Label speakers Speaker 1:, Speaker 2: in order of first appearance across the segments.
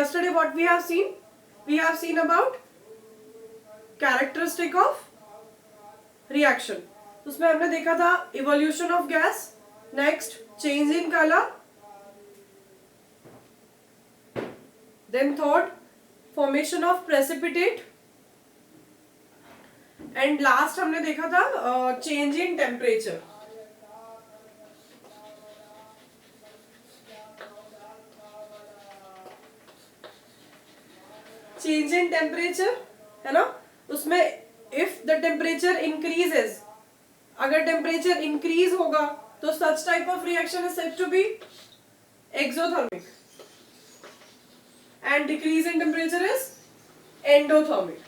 Speaker 1: yesterday what we have seen? We have seen about characteristic of reaction. उसमें हमने देखा था evolution of gas, next change in color, then third formation of precipitate, and last हमने देखा था change in temperature. Change in temperature है ना, उसमें इफ द टेम्परेचर इंक्रीजेस, अगर टेम्परेचर इंक्रीज होगा तो such type of reaction is said to be exothermic and decrease in temperature is endothermic.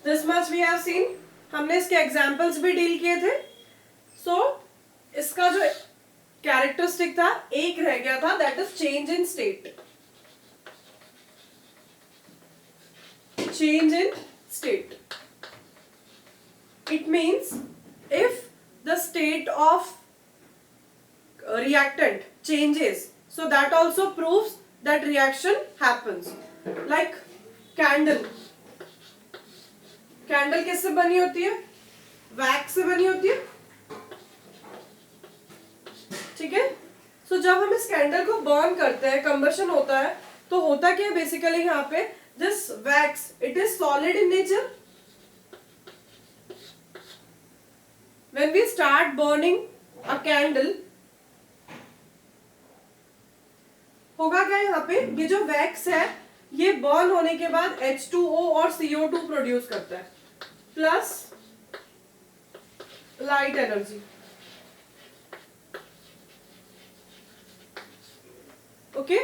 Speaker 1: This much we have seen. हमने इसके examples भी deal किए थे. सो इसका जो कैरेक्टरिस्टिक था एक रह गया था, that is change in state. Change in state. It means if the state of reactant changes, so that also proves that reaction happens. Like candle. Candle किससे बनी होती है? wax से बनी होती है. ठीक है. So जब हम इस कैंडल को बर्न करते हैं, कंबशन होता है, तो होता क्या है बेसिकली यहाँ पे, this wax, it is solid in nature. When we start burning a candle, होगा क्या यहाँ पे, ये जो wax है ये बर्न होने के बाद H2O और CO2 प्रोड्यूस करता है प्लस लाइट एनर्जी. ओके.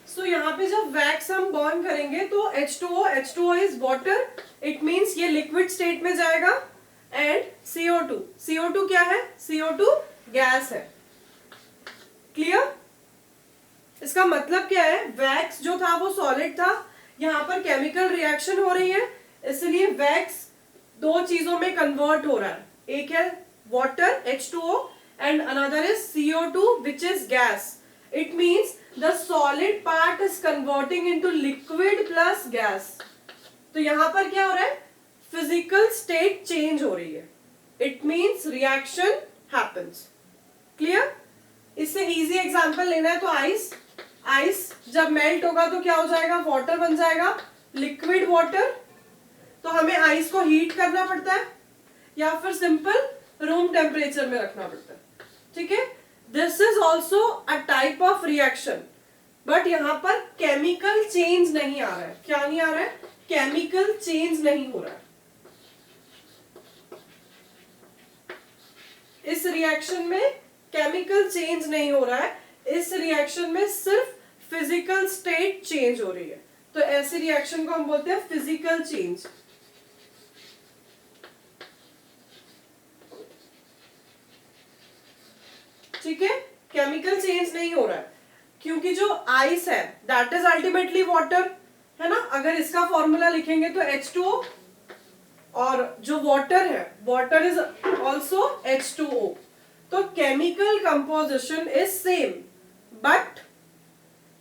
Speaker 1: सो यहाँ पे जब वैक्स हम बर्न करेंगे तो H2O is water, it means ये लिक्विड स्टेट में जाएगा. एंड CO2 क्या है? CO2 गैस है. क्लियर? इसका मतलब क्या है, वैक्स जो था वो सॉलिड था, यहाँ पर केमिकल रिएक्शन हो रही है, इसलिए वैक्स दो चीजों में कन्वर्ट हो रहा है. एक है water H2O and another is CO2 which is gas. It means the solid part is converting into liquid plus gas. तो यहाँ पर क्या हो रहा है? Physical state change हो रही है. It means reaction happens. Clear? इससे easy example लेना है तो ice जब melt होगा तो क्या हो जाएगा? Water बन जाएगा, liquid water. तो हमें ice को heat करना पड़ता है या फिर simple room temperature में रखना पड़ता है. ठीक है? This is also a type of reaction, but यहाँ पर chemical change नहीं आ रहा है. क्या नहीं आ रहा है? Chemical change नहीं हो रहा है. इस रिएक्शन में chemical change नहीं हो रहा है. इस रिएक्शन में सिर्फ physical state change हो रही है. तो ऐसी रिएक्शन को हम बोलते हैं physical change. ठीक है. केमिकल चेंज नहीं हो रहा है क्योंकि जो आइस है दैट इज अल्टीमेटली वाटर, है ना. अगर इसका फॉर्मूला लिखेंगे तो H2O, और जो वाटर है वाटर इज ऑल्सो H2O. तो chemical composition is same, but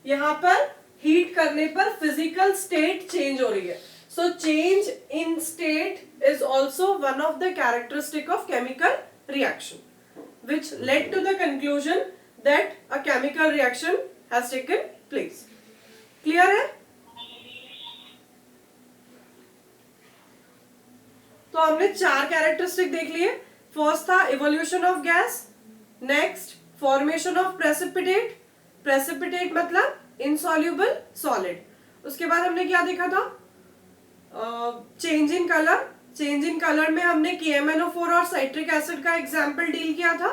Speaker 1: यहाँ पर हीट करने पर फिजिकल स्टेट चेंज हो रही है. So change in state is also one of the characteristic of chemical reaction, which led to the conclusion that a chemical reaction has taken place. Clear है? तो हमने चार कैरेक्टरिस्टिक देख लिए. फर्स्ट था evolution of gas, next formation of precipitate. Precipitate मतलब insoluble solid. उसके बाद हमने क्या देखा था? Change in colour. Change in colour में हमने KMNO4 और साइट्रिक एसिड का एग्जाम्पल डील किया था.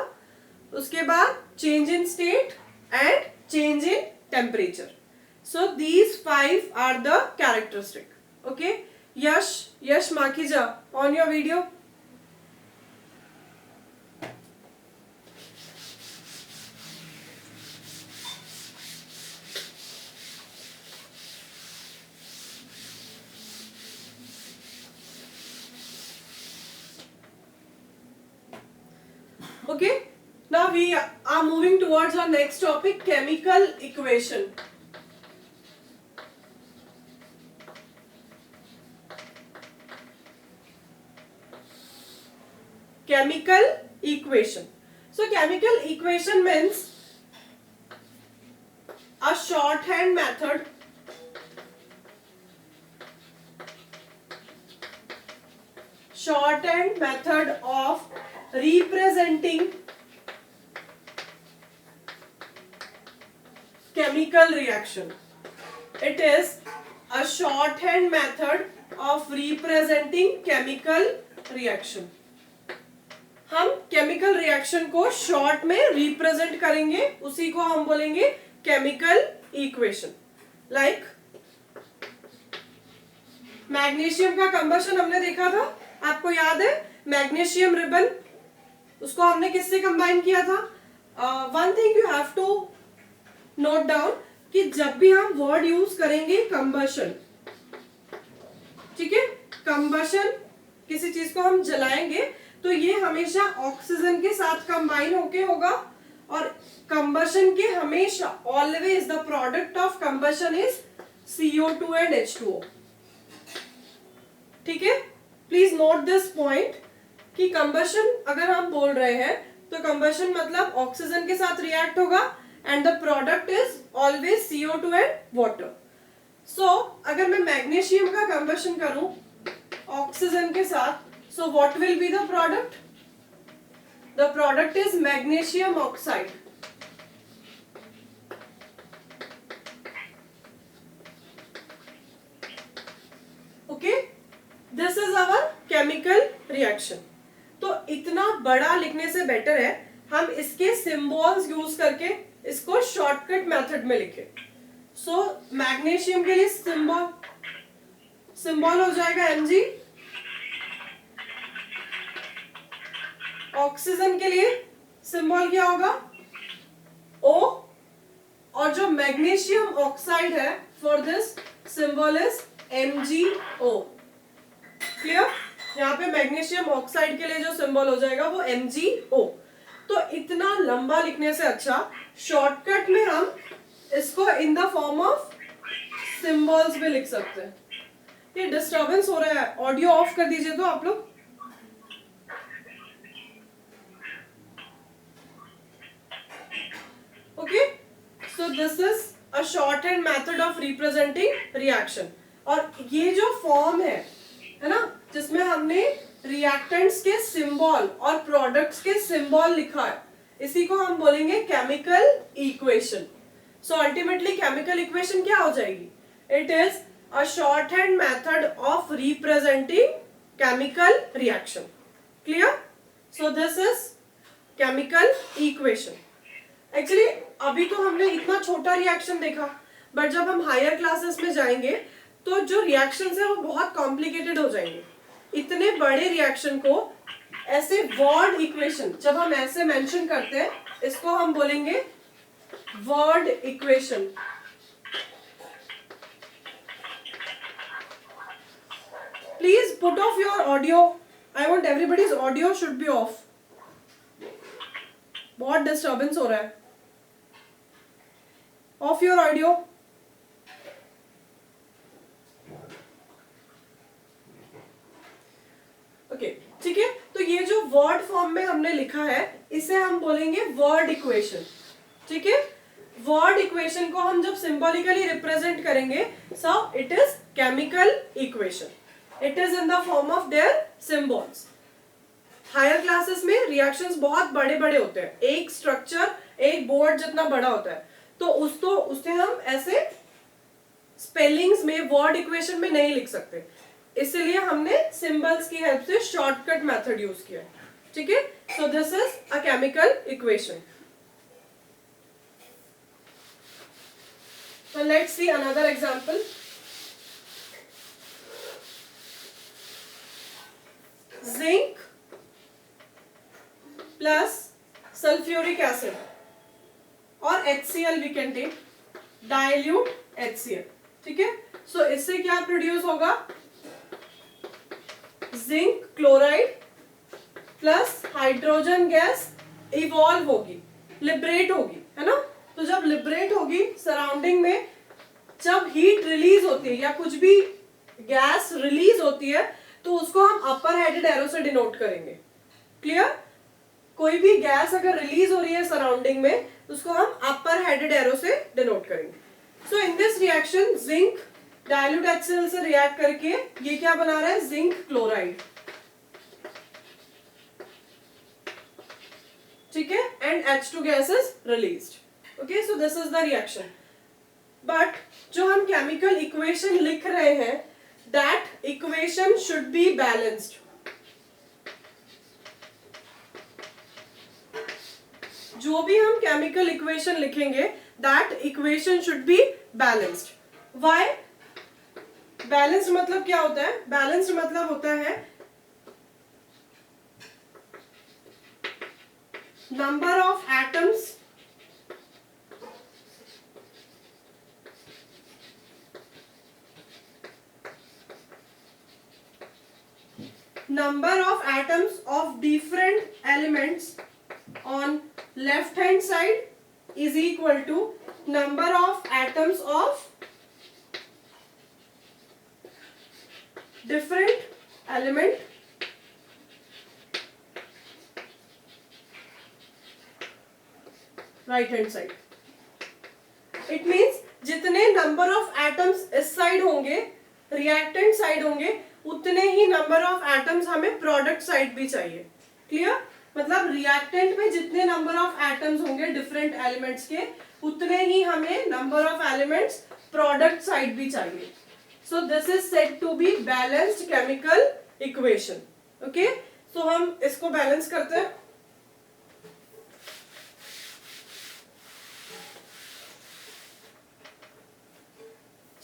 Speaker 1: उसके बाद change in state and change in temperature. So these 5 are the characteristic. Okay. Yash Makhija, on your video. Okay, now we are moving towards our next topic, chemical equation. Chemical equation. So chemical equation means a shorthand method of representing chemical reaction. It is a shorthand method of representing chemical reaction. हम chemical reaction को short में represent करेंगे, उसी को हम बोलेंगे chemical equation. Like magnesium का combustion हमने देखा था, आपको याद है? मैग्नीशियम रिबन, उसको हमने किससे कंबाइन किया था? One thing you have to note down कि जब भी हम वर्ड यूज करेंगे कंबशन, ठीक है, कंबशन, किसी चीज को हम जलाएंगे तो ये हमेशा ऑक्सीजन के साथ कंबाइन होके होगा, और कंबशन के हमेशा always the product of combustion is CO2 and H2O. ठीक है, प्लीज नोट दिस पॉइंट कि कंबशन अगर हम बोल रहे हैं तो कंबशन मतलब ऑक्सीजन के साथ रिएक्ट होगा and the product is always CO2 and water. So अगर मैं मैग्नीशियम का कंबशन करूं ऑक्सीजन के साथ, so what will be the product? The product is magnesium oxide. Okay, this is our chemical reaction. तो इतना बड़ा लिखने से बेटर है हम इसके सिंबल्स यूज करके इसको शॉर्टकट मेथड में लिखें. सो मैग्नीशियम के लिए सिंबल हो जाएगा Mg. ऑक्सीजन के लिए सिंबल क्या होगा? O. और जो मैग्नीशियम ऑक्साइड है for this symbol is MgO. Clear? यहाँ पे मैग्नीशियम ऑक्साइड के लिए जो सिंबल हो जाएगा वो MgO. तो इतना लंबा लिखने से अच्छा शॉर्टकट में हम इसको इन द फॉर्म ऑफ सिंबल्स भी लिख सकते हैं. ये डिस्टर्बेंस हो रहा है, ऑडियो ऑफ कर दीजिए तो आप लोग. Okay, so this is a shorthand method of representing reaction. और ये जो फॉर्म है ना, जिसमें हमने रिएक्टेंट्स के सिंबल और प्रोडक्ट्स के सिंबल लिखा है, इसी को हम बोलेंगे chemical equation. So ultimately chemical equation क्या हो जाएगी? It is a shorthand method of representing chemical reaction. Clear? So this is chemical equation. Actually अभी तो हमने इतना छोटा रिएक्शन देखा, बट जब हम हायर क्लासेस में जाएंगे तो जो रिएक्शंस है वो बहुत कॉम्प्लिकेटेड हो जाएंगे. इतने बड़े रिएक्शन को ऐसे वर्ड इक्वेशन, जब हम ऐसे मेंशन करते हैं इसको हम बोलेंगे word equation. Please put off your audio. I want everybody's audio should be of. बहुत डिस्टर्बेंस हो रहा है. Of your audio. ओके, ठीक है. तो ये जो वर्ड फॉर्म में हमने लिखा है इसे हम बोलेंगे वर्ड इक्वेशन. ठीक है, वर्ड इक्वेशन को हम जब सिंबॉलिकली रिप्रेजेंट करेंगे, so it is chemical equation. It is in the form of their symbols. Higher classes में रिएक्शंस बहुत बड़े बड़े होते हैं, एक स्ट्रक्चर एक बोर्ड जितना बड़ा होता है, तो उससे हम ऐसे स्पेलिंग्स में वर्ड इक्वेशन में नहीं लिख सकते, इसलिए हमने सिंबल्स की हेल्प से शॉर्टकट मेथड यूज किया. ठीक है, सो this is a chemical equation. So let's see another example. Zinc plus sulfuric acid और HCl we can take, dilute HCl. ठीक है, सो इससे क्या प्रोड्यूस होगा? Zinc chloride plus hydrogen gas evolve होगी. लिबरेट होगी, है ना। तो जब लिबरेट होगी सराउंडिंग में, जब हीट रिलीज होती है या कुछ भी गैस रिलीज होती है, तो उसको हम अपर हेडेड एरो से डिनोट करेंगे। क्लियर? कोई भी गैस अगर रिलीज हो रही है सराउंडिंग में, उसको हम अपर हेडेड एरो से डिनोट करेंगे। So in this reaction zinc dilute HCl से रिएक्ट करके ये क्या बना रहा है, जिंक क्लोराइड, ठीक है, and H2 gas is released. Okay, so this is the reaction. But जो हम केमिकल इक्वेशन लिख रहे हैं, that equation should be balanced. जो भी हम केमिकल इक्वेशन लिखेंगे, that equation should be balanced. Why? Balanced मतलब क्या होता है? बैलेंस्ड मतलब होता है number of atoms of different elements on left hand side is equal to number of atoms of different element right hand side. It means जितने number of atoms इस side होंगे, रिएक्टेंट साइड होंगे, उतने ही number of atoms हमें product side भी चाहिए। Clear? मतलब रिएक्टेंट में जितने नंबर ऑफ एटम्स होंगे डिफरेंट एलिमेंट्स के, उतने ही हमें number of elements product side भी चाहिए। So this is said to be balanced chemical equation. Okay, so हम इसको बैलेंस करते हैं।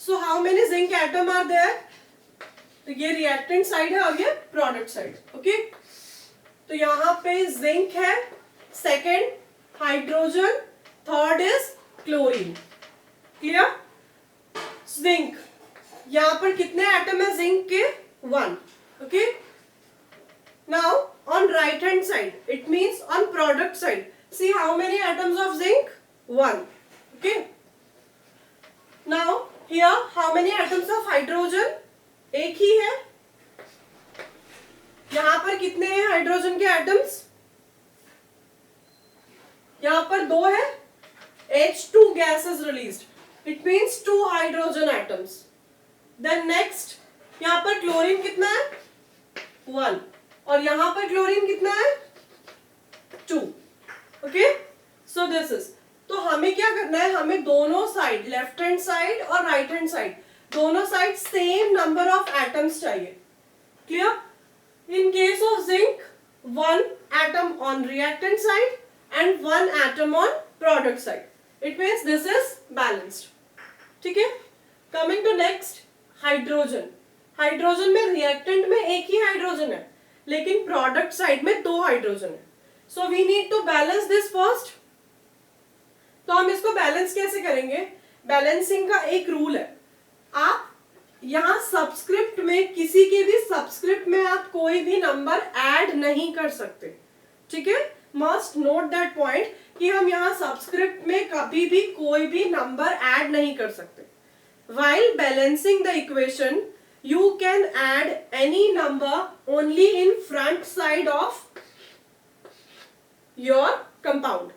Speaker 1: So how many zinc atom are there? तो ये रिएक्टेंट साइड है और ये प्रोडक्ट साइड। ओके, तो यहाँ पे जिंक है, second hydrogen, third is chlorine. Clear? Zinc, यहाँ पर कितने एटम है जिंक के? 1। Okay, now on right hand side, it means on product side, see how many atoms of zinc? 1। Okay, now here how many atoms of hydrogen? एक ही है। यहां पर कितने हैं हाइड्रोजन के एटम्स? यहां पर 2 है। H2 gas is released. It means 2 hydrogen atoms. Then next, यहां पर क्लोरीन कितना है? 1। और यहां पर क्लोरीन कितना है? 2। Okay? So this is, तो हमें क्या करना है, हमें दोनों साइड, लेफ्ट हैंड साइड और राइट हैंड साइड, दोनों side same number of atoms चाहिए। Clear? In case of zinc 1 atom on reactant side and 1 atom on product side. It means this is balanced. ठीक है, coming to next, hydrogen. Hydrogen में reactant में एक ही hydrogen है, लेकिन product side में 2 hydrogen है। So we need to balance this first. तो हम इसको बैलेंस कैसे करेंगे? बैलेंसिंग का एक रूल है, आप यहां सब्सक्रिप्ट में, किसी के भी सब्सक्रिप्ट में आप कोई भी नंबर ऐड नहीं कर सकते। ठीक है, मस्ट नोट दैट पॉइंट कि हम यहां सब्सक्रिप्ट में कभी भी कोई भी नंबर ऐड नहीं कर सकते। While balancing the equation you can add any number only in front side of your compound.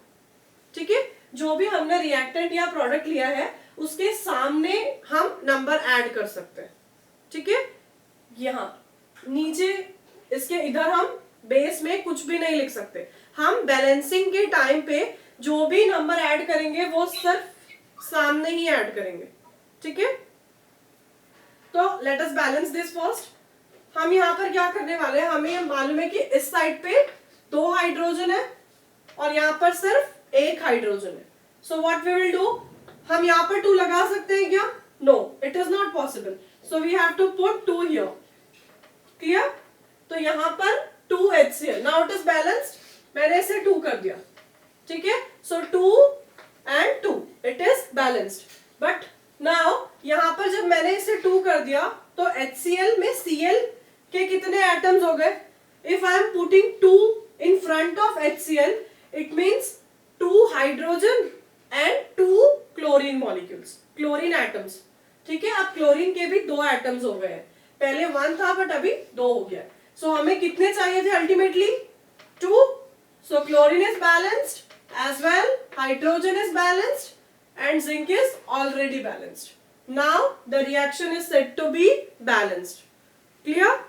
Speaker 1: ठीक है, जो भी हमने रिएक्टेंट या प्रोडक्ट लिया है उसके सामने हम नंबर ऐड कर सकते हैं। ठीक है, यहां नीचे इसके इधर हम बेस में कुछ भी नहीं लिख सकते। हम बैलेंसिंग के टाइम पे जो भी नंबर ऐड करेंगे वो सिर्फ सामने ही ऐड करेंगे। ठीक है, तो let us balance this first. हम यहाँ पर क्या करने वाले हैं, हमें मालूम है कि इस साइड पे 2 हाइड्रोजन है और यहाँ पर सिर्फ 1 हाइड्रोजन है। So what we will do, हम यहाँ पर 2 लगा सकते हैं क्या? No, it is not possible. So we have to put 2 here. Clear? तो यहाँ पर 2 HCl, now it is balanced. मैंने इसे 2 कर दिया। ठीक है, so 2 and 2, it is balanced. But now यहाँ पर जब मैंने इसे 2 कर दिया तो HCl में Cl के कितने एटम्स हो गए? If I am putting 2 in front of HCl, it means 2 hydrogen and 2 chlorine molecules, chlorine atoms. ठीक है, अब क्लोरीन के भी 2 एटम्स हो गए हैं, पहले 1 था बट अभी 2 हो गया। सो हमें कितने चाहिए थे अल्टीमेटली? 2। सो chlorine is balanced as well, hydrogen is balanced and zinc is already balanced. Now the reaction is said to be balanced. Clear?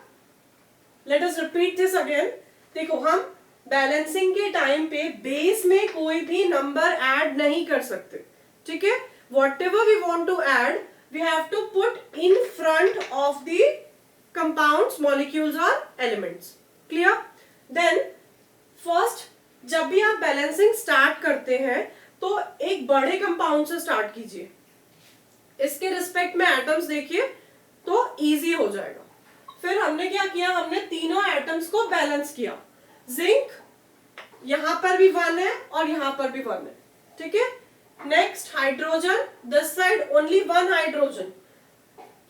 Speaker 1: Let us repeat this again. देखो, हम बैलेंसिंग के टाइम पे बेस में कोई भी number add नहीं कर सकते। ठीक है, whatever we want to add we have to put in front of the compounds, molecules और एलिमेंट्स। क्लियर? देन फर्स्ट, जब भी आप बैलेंसिंग स्टार्ट करते हैं तो एक बड़े कंपाउंड से स्टार्ट कीजिए। इसके रिस्पेक्ट में एटम्स देखिए तो इजी हो जाएगा। फिर हमने क्या किया, हमने तीनों एटम्स को बैलेंस किया। जिंक यहां पर भी 1 है और यहां पर भी 1 है। ठीक है, next hydrogen, this side only 1 hydrogen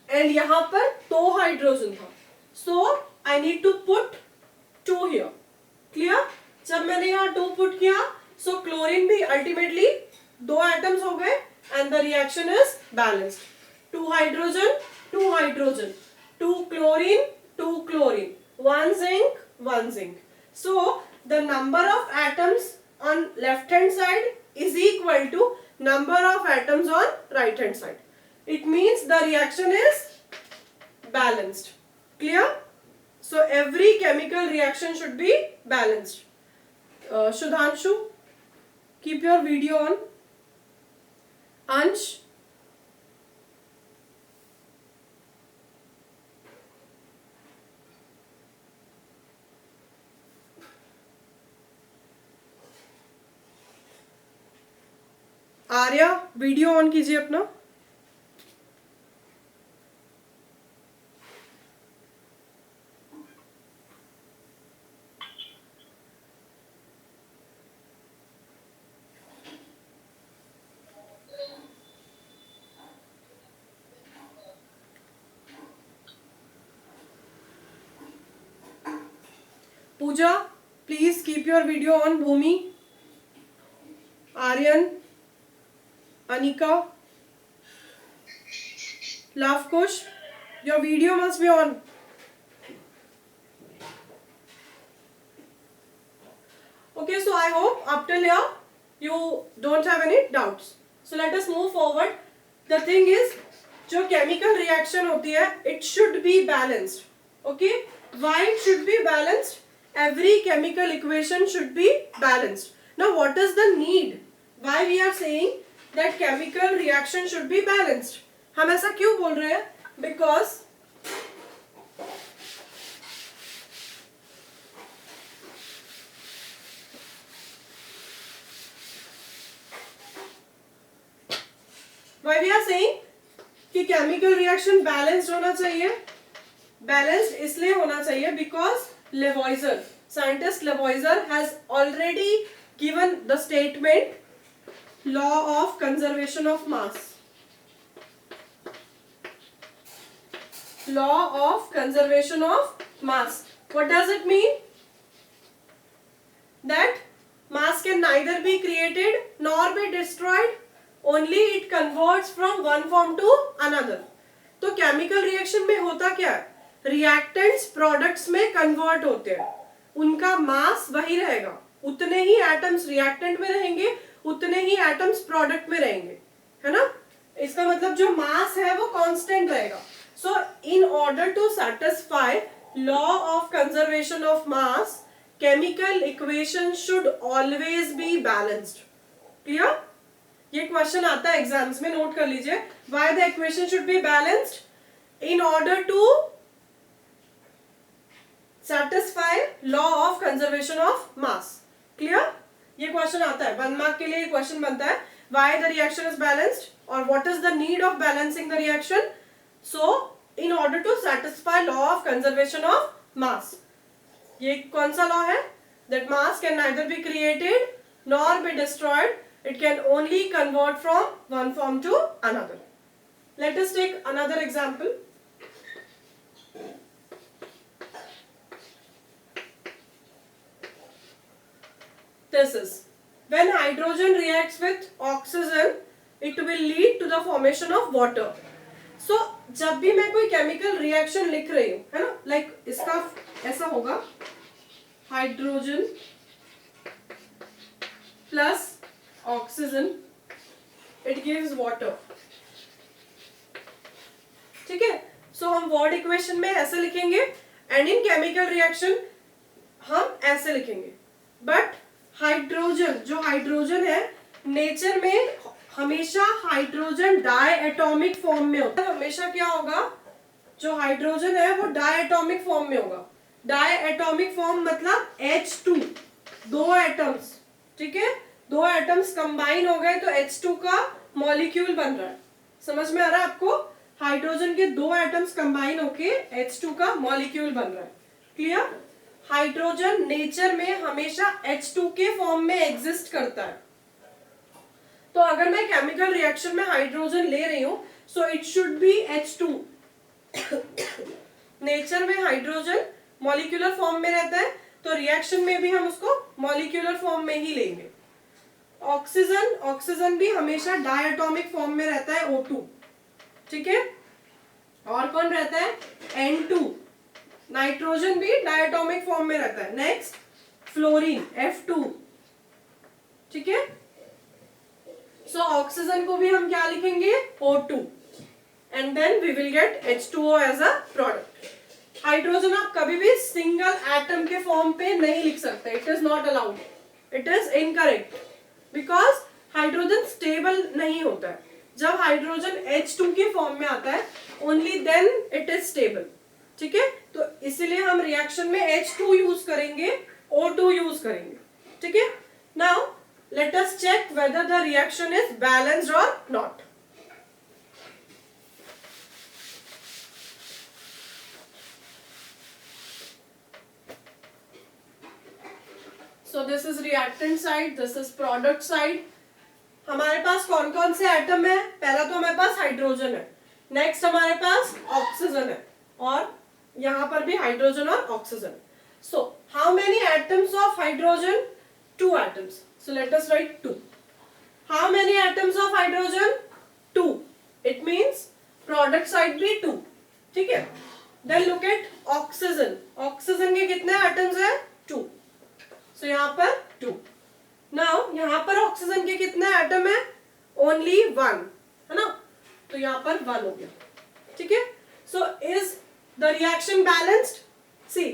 Speaker 1: and यहां पर 2 हाइड्रोजन था। So I need to put 2 here. Clear? जब मैंने यहाँ 2 पुट किया सो क्लोरीन भी अल्टीमेटली 2 एटम्स हो गए and the reaction is balanced. 2 hydrogen, 2 hydrogen, 2 chlorine, 2 chlorine, 1 zinc, 1 zinc. So the number of atoms on left hand side is equal to number of atoms on right hand side. It means the reaction is balanced. Clear? So every chemical reaction should be balanced. Shudhanshu, keep your video on. Ansh, Arya, video on कीजिए अपना। Pooja, please keep your video on. Bhumi, Aryan, Anika, Lavkush, your video must be on. Okay, so I hope up till here you don't have any doubts. So let us move forward. The thing is, जो chemical reaction होती है, it should be balanced. Okay, why it should be balanced? Every chemical equation should be balanced. Now, what is the need? Why we are saying that chemical reaction should be balanced? हम ऐसा क्यों बोल रहे हैं? Because why we are saying कि chemical reaction balanced होना चाहिए? Balanced इसलिए होना चाहिए because Lavoisier, scientist Lavoisier has already given the statement law of conservation of mass. Law of conservation of mass. What does it mean? That mass can neither be created nor be destroyed. Only it converts from one form to another. तो chemical reaction में होता क्या है? Reactants products में convert होते हैं. उनका mass वही रहेगा. उतने ही atoms reactant में रहेंगे, उतने ही एटम्स प्रोडक्ट में रहेंगे, है ना? इसका मतलब जो मास है वो कांस्टेंट रहेगा. So in order to satisfy law of conservation of mass, chemical equation should always be balanced. Clear? ये क्वेश्चन आता है एग्जाम्स में, नोट कर लीजिए. Why the equation should be balanced? In order to satisfy law of conservation of mass. Clear? ये question आता है 1 मार्क के लिए. क्वेश्चन बनता है why the reaction is balanced और what is the need of balancing the reaction. So in order to satisfy law of conservation of mass. ये कौन सा लॉ है? That mass can neither be created nor be destroyed, it can only convert from one form to another. Let us take another example. This is, when hydrogen reacts with oxygen it will lead to the formation of water. So जब भी मैं कोई chemical reaction लिख रही हूँ, है ना, like इसका ऐसा होगा, hydrogen plus oxygen it gives water. ठीक है, सो हम वर्ड इक्वेशन में ऐसे लिखेंगे एंड इन केमिकल रिएक्शन हम ऐसे लिखेंगे. बट हाइड्रोजन, जो हाइड्रोजन है नेचर में हमेशा हाइड्रोजन डाई एटॉमिक फॉर्म में होता है. हमेशा क्या होगा, जो हाइड्रोजन है वो डाई एटॉमिक फॉर्म में होगा. डाई एटॉमिक फॉर्म मतलब H2, दो एटम्स. ठीक है, दो एटम्स कंबाइन हो गए तो H2 का मॉलिक्यूल बन रहा है. समझ में आ रहा है आपको, हाइड्रोजन के दो एटम्स कंबाइन होके H2 का मॉलिक्यूल बन रहा है. क्लियर. हाइड्रोजन नेचर में हमेशा H2 के फॉर्म में एग्जिस्ट करता है. तो अगर मैं केमिकल रिएक्शन में हाइड्रोजन ले रही हूं so it should be H2. Nature में हाइड्रोजन मॉलिक्यूलर फॉर्म में रहता है तो रिएक्शन में भी हम उसको मॉलिक्यूलर फॉर्म में ही लेंगे. ऑक्सीजन, ऑक्सीजन भी हमेशा डायटोमिक फॉर्म में रहता है O2. ठीक है, और कौन रहता है, N2. नाइट्रोजन भी डायटोमिक फॉर्म में रहता है. Next fluorine F2. ठीक है, सो ऑक्सीजन को भी हम क्या लिखेंगे, O2 and then we will get H2O as a product. Hydrogen आप कभी भी सिंगल एटम के फॉर्म पे नहीं लिख सकते. It is not allowed, it is incorrect because hydrogen stable नहीं होता है. जब हाइड्रोजन H2 के फॉर्म में आता है only then it is stable. ठीक है, तो इसीलिए हम रिएक्शन में H2 यूज करेंगे, O2 यूज करेंगे. ठीक है, now let us check whether the reaction is balanced or not. So this is reactant side, this is product side. हमारे पास कौन कौन से एटम है, पहला तो हमारे पास हाइड्रोजन है, नेक्स्ट हमारे पास ऑक्सीजन है और यहाँ पर भी हाइड्रोजन और oxygen. So how many atoms of hydrogen? 2 atoms. So let us write 2. How many atoms of hydrogen? 2. It means product side भी 2. ठीक है, then look at oxygen. Oxygen के कितने atoms हैं? 2. So यहाँ पर 2. Now यहाँ पर ऑक्सीजन के कितने एटम है, ओनली 1, है ना, तो यहाँ पर 1 हो गया. ठीक है, so is the reaction balanced. See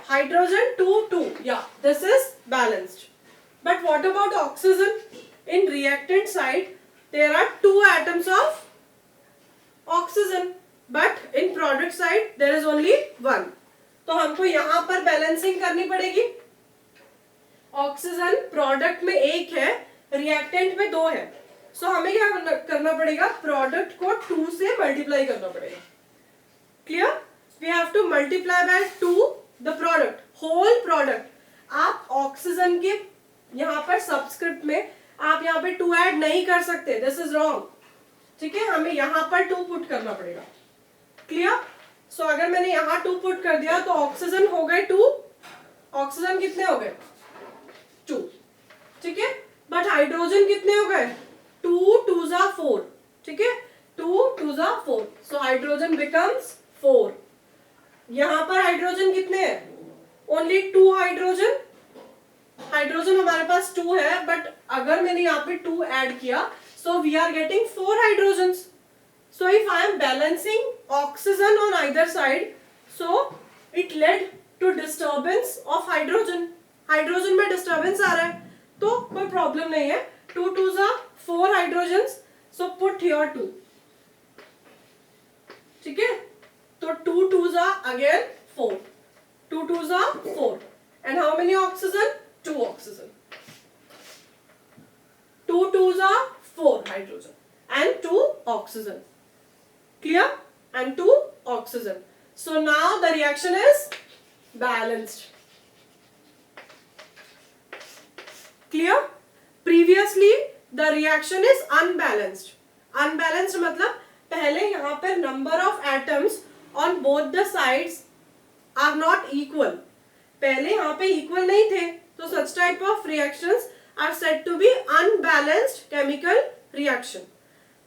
Speaker 1: hydrogen 2 2, या this is balanced. But what about oxygen? In reactant side, there are 2 atoms of oxygen, but in product side there is only 1. तो हमको यहाँ पर बैलेंसिंग करनी पड़ेगी. ऑक्सीजन प्रोडक्ट में 1 है, reactant में 2 है. सो हमें क्या करना पड़ेगा, प्रोडक्ट को 2 से मल्टीप्लाई करना पड़ेगा. Clear, we have to multiply by 2 the product, whole product. आप ऑक्सीजन के यहाँ पर सबस्क्रिप्ट में आप यहाँ पे 2 ऐड नहीं कर सकते, दिस इज रॉन्ग. ठीक है, हमें यहाँ पर 2 पुट करना पड़ेगा. क्लियर, सो अगर मैंने यहाँ 2 पुट कर दिया तो ऑक्सीजन हो गए 2. ऑक्सीजन कितने हो गए, 2. ठीक है, बट हाइड्रोजन कितने हो गए, 2 2 जा 4. ठीक है, 2 2 जा 4, सो हाइड्रोजन बिकम्स 4. यहाँ पर हाइड्रोजन कितने हैं, ओनली 2 हाइड्रोजन. हाइड्रोजन हमारे पास 2 है, बट अगर मैंने यहाँ पे 2 ऐड किया so we are getting 4 hydrogens. So if I am balancing oxygen on either side so it led to disturbance of hydrogen. Hydrogen में डिस्टर्बेंस आ रहा है तो कोई प्रॉब्लम नहीं है. 2 2 जा 4 हाइड्रोजन्स, सो पुट हियर 2. ठीक है, तो 2 2 जा अगेन 4, 2 2 जा 4 and how many oxygen, 2 oxygen. 2 2s are 4 hydrogen and 2 oxygen. Clear? And 2 oxygen. So now the reaction is balanced. Clear? Previously the reaction is unbalanced. Unbalanced मतलब पहले यहाँ पर number of atoms on both the sides are not equal. पहले यहाँ पे equal नहीं थे तो such type of reactions are said to be unbalanced chemical reaction.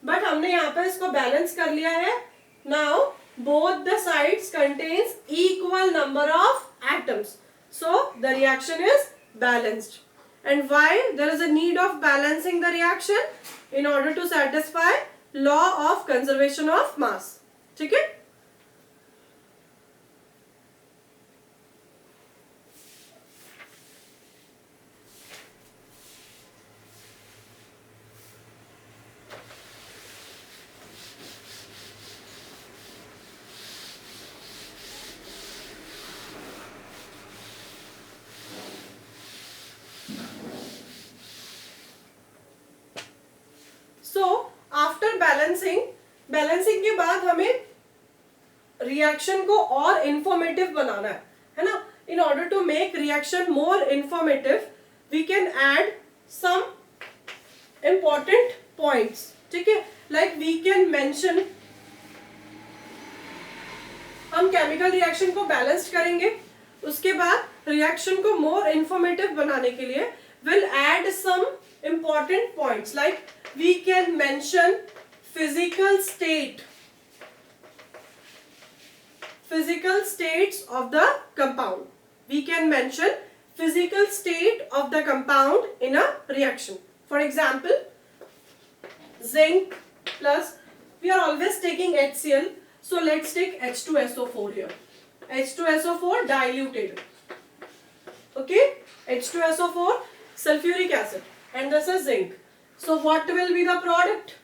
Speaker 1: But हमने यहाँ पर इसको बैलेंस कर लिया है. Now both the sides contains equal number of atoms, so the reaction is balanced. And why there is a need of balancing the reaction? In order to satisfy law of conservation of mass. ठीक है? So after balancing के बाद हमें reaction को और informative बनाना है ना. In order to make reaction more informative we can add some important points. ठीक है, लाइक वी कैन मेंशन, हम केमिकल रिएक्शन को बैलेंस्ड करेंगे, उसके बाद रिएक्शन को मोर इंफॉर्मेटिव बनाने के लिए will add some important points, like we can mention physical states of the compound. We can mention physical state of the compound in a reaction. For example, zinc plus, we are always taking HCl, so let's take H2SO4 here. H2SO4 diluted. Okay, H2SO4 sulfuric acid. And this is zinc. So what will be the product?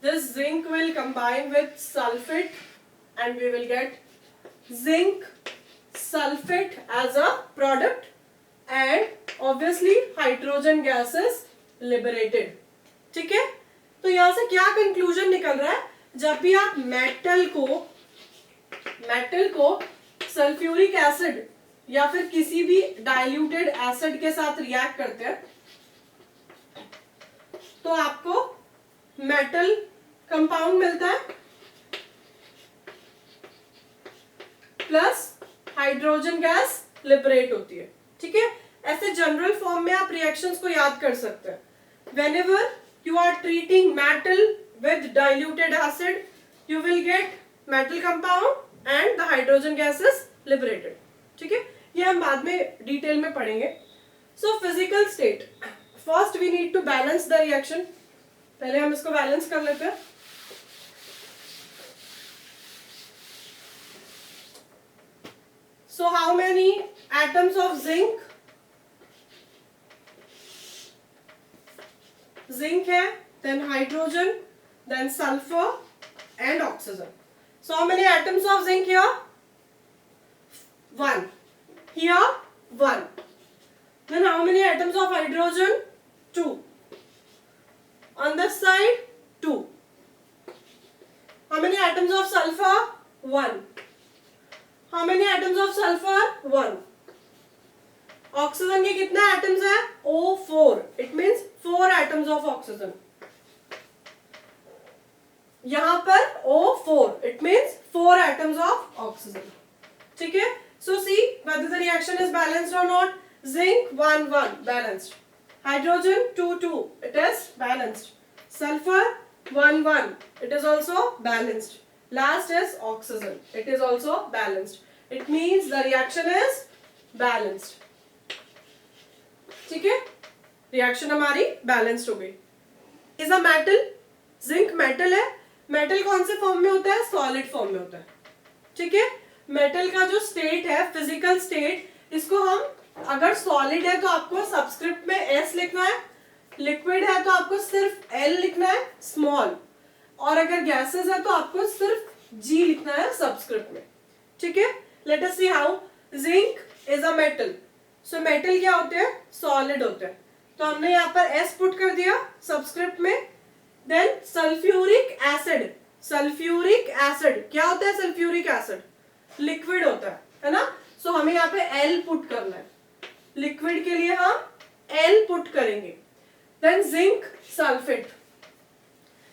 Speaker 1: This zinc will combine with sulfate and we will get zinc sulfate as a product, and obviously hydrogen gas is liberated. ठीक है, तो यहाँ से क्या conclusion निकल रहा है? जब भी आप मेटल को सल्फ्यूरिक एसिड या फिर किसी भी डाइल्यूटेड एसिड के साथ रिएक्ट करते हैं तो आपको मेटल कंपाउंड मिलता है प्लस हाइड्रोजन गैस लिबरेट होती है. ठीक है, ऐसे जनरल फॉर्म में आप रिएक्शंस को याद कर सकते हैं. Whenever you are treating metal with diluted acid you will get metal compound and the hydrogen gas is liberated. ठीक है, ये हम बाद में डिटेल में पढ़ेंगे. So physical state, first we need to balance the reaction. पहले हम इसको बैलेंस कर लेते हैं. So how many atoms of zinc? Zinc है, then hydrogen, then sulfur and oxygen. So how many atoms of zinc here? 1. Here 1. Then how many atoms of hydrogen? 2. On this side 2. How many atoms of sulfur? 1. How many atoms of sulfur? 1. Oxygen के कितने atoms हैं? O4. It means 4 atoms of oxygen. यहाँ पर O4. It means 4 atoms of oxygen. ठीक है? So see whether the reaction is balanced or not. Zinc 1 1 balanced. Hydrogen 2 2. It is balanced. Sulfur 1 1. It is also balanced. Last is oxygen. It is also balanced. It means the reaction is balanced. ठीक है, reaction हमारी balanced हो गई. Is a metal, zinc metal है. Metal कौन से form में होता है? सॉलिड फॉर्म में होता है. ठीक है, मेटल का जो स्टेट है, फिजिकल स्टेट, इसको हम अगर सॉलिड है तो आपको सबस्क्रिप्ट में एस लिखना है, लिक्विड है तो आपको सिर्फ एल लिखना है स्मॉल, और अगर गैसेस है तो आपको सिर्फ जी लिखना है सबस्क्रिप्ट में. ठीक है, let us see how. Zinc is a metal. So metal क्या होते हैं? सॉलिड होते हैं. तो हमने यहाँ पर एस पुट कर दिया सबस्क्रिप्ट में. Then sulphuric acid. Sulphuric acid क्या होता है? सल्फ्यूरिक एसिड लिक्विड होता है ना. सो हमें यहाँ पे एल पुट करना है. लिक्विड के लिए हम एल पुट करेंगे. Then zinc sulphate.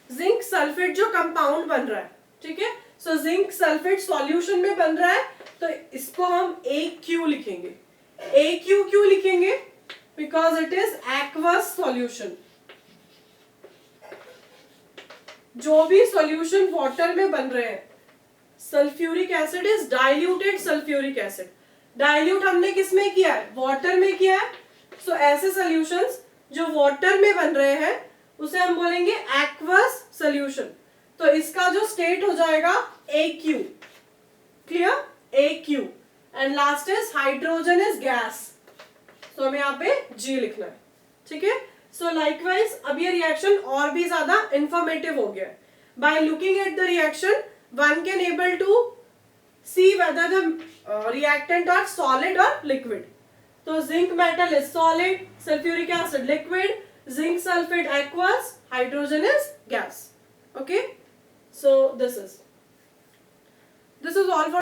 Speaker 1: Zinc sulphate जो कंपाउंड बन रहा है, ठीक है, सो जिंक सल्फेट सॉल्यूशन में बन रहा है तो इसको हम AQ लिखेंगे. AQ क्यों लिखेंगे? because it is aqueous solution. जो भी सॉल्यूशन वाटर में बन रहे हैं, sulphuric acid is diluted sulphuric acid. Dilute हमने किसमें किया है? वाटर में किया है. सो ऐसे सॉल्यूशंस जो वाटर में बन रहे हैं उसे हम बोलेंगे एक्वस सॉल्यूशन. तो इसका जो स्टेट हो जाएगा AQ. Clear? AQ. And last is hydrogen is gas. तो हमें यहाँ पे G लिखना है. ठीक है. सो लाइकवाइज अब ये रिएक्शन और भी ज्यादा इंफॉर्मेटिव हो गया है. By looking at the reaction one can able to see whether the reactant are solid और लिक्विड. तो zinc metal is solid, sulphuric acid liquid, zinc sulphate aqueous, hydrogen is gas. Okay, so this is all for